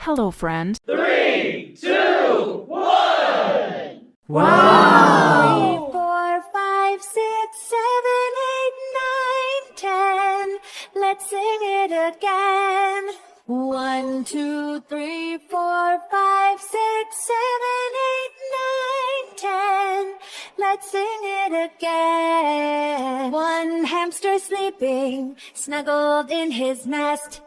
Hello, friend. 3, 2, 1. Wow! 3, 4, 5, 6, 7, 8, 9, 10. Let's sing it again. 1, 2, 3, 4, 5, 6, 7, 8, 9, 10. Let's sing it again. One hamster sleeping, snuggled in his nest.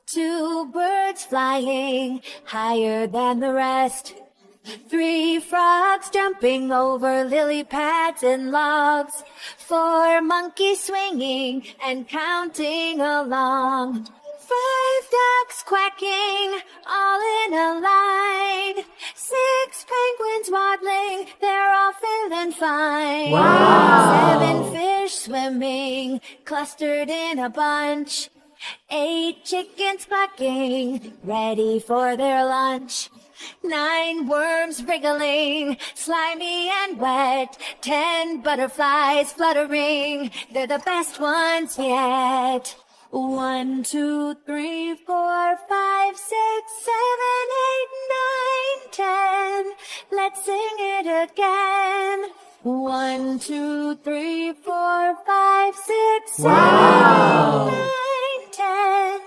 Two birds flying higher than the rest. 3 frogs jumping over lily pads and logs. 4 monkeys swinging and counting along. 5 ducks quacking all in a line. 6 penguins waddling, they're all feeling fine. Wow! 7 fish swimming, clustered in a bunch. 8 chickens clucking, ready for their lunch. 9 worms wriggling, slimy and wet. 10 butterflies fluttering, they're the best ones yet. 1, 2, 3, 4, 5, 6, 7, 8, 9, 10. Let's sing it again. 1, 2, 3, 4, 5, 6, 7, 8, 9, 10.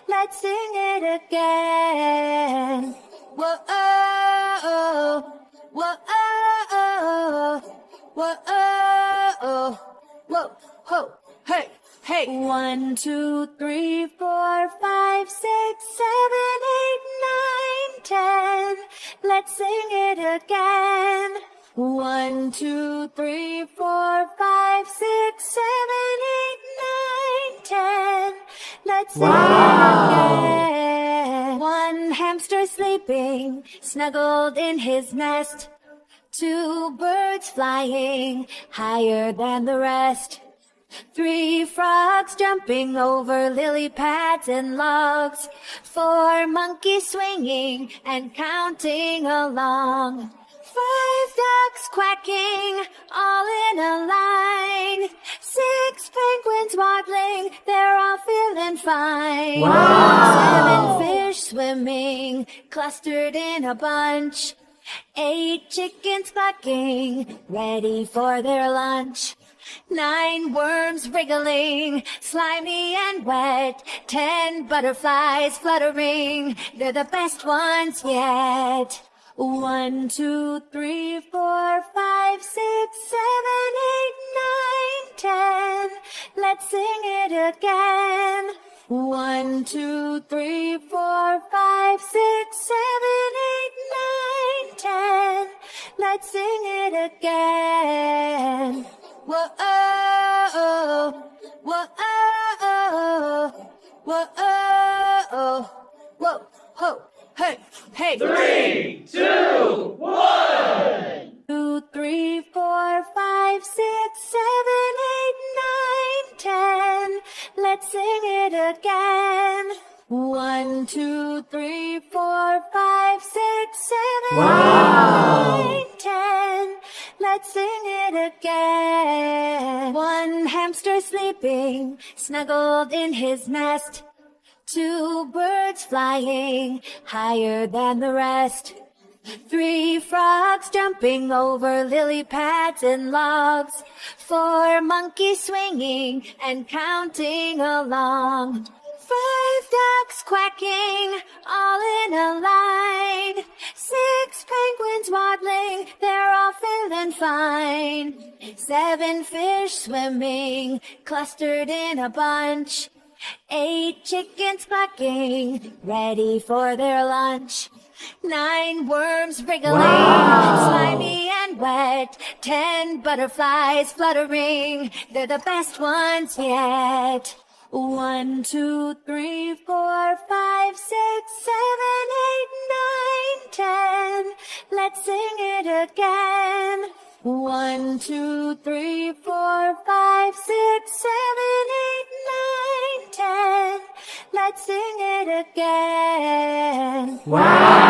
Let's sing it again. Whoa, oh, whoa, oh, whoa, oh, whoa, ho, hey, hey. 1, 2, 3, 4, 5, 6, 7, 8, 9, 10. Let's sing it again. 1, 2, 3, 4, 5, 6, 7, 8, 9, 10. Let's sing it again. One hamster sleeping, snuggled in his nest. 2 birds flying higher than the rest. 3 frogs jumping over lily pads and logs. 4 monkeys swinging and counting along. 5 ducks quacking all in a line. 6 penguins waddling, they're all feeling fine. Wow! 7 fish swimming, clustered in a bunch. 8 chickens clucking, ready for their lunch. 9 worms wriggling, slimy and wet. 10 butterflies fluttering, they're the best ones yet. 1, 2, 3, 4, 5, 6, 7, 8, 9, 10. Let's sing it again. 1, 2, 3, 4, 5, 6, 7, 8, 9, 10. Let's sing it again. Whoa, oh, whoa, oh, whoa, oh, whoa, ho, hey, hey. 3, 2, 1. 2, 3, 4, 5, 6, 7, 8, 9, 10. Let's sing it again. 1, 2, 3, 4, 5, 6, 7, Wow! 8, 9, 10. Let's sing it again. One hamster sleeping, snuggled in his nest. 2 birds flying higher than the rest. 3 frogs jumping over lily pads and logs. 4 monkeys swinging and counting along. 5 ducks quacking all in a line. 6 penguins waddling, they're all feeling fine. 7 fish swimming, clustered in a bunch. 8 chickens clucking, ready for their lunch. 9 worms wriggling, slimy and wet. 10 butterflies fluttering, they're the best ones yet. 1, 2, 3, 4, 5, 6, 7, 8, 9, 10. Let's sing it again. 1, 2, 3, 4, 5, 6, 7, 8, 9, 10. Let's sing it again. Wow!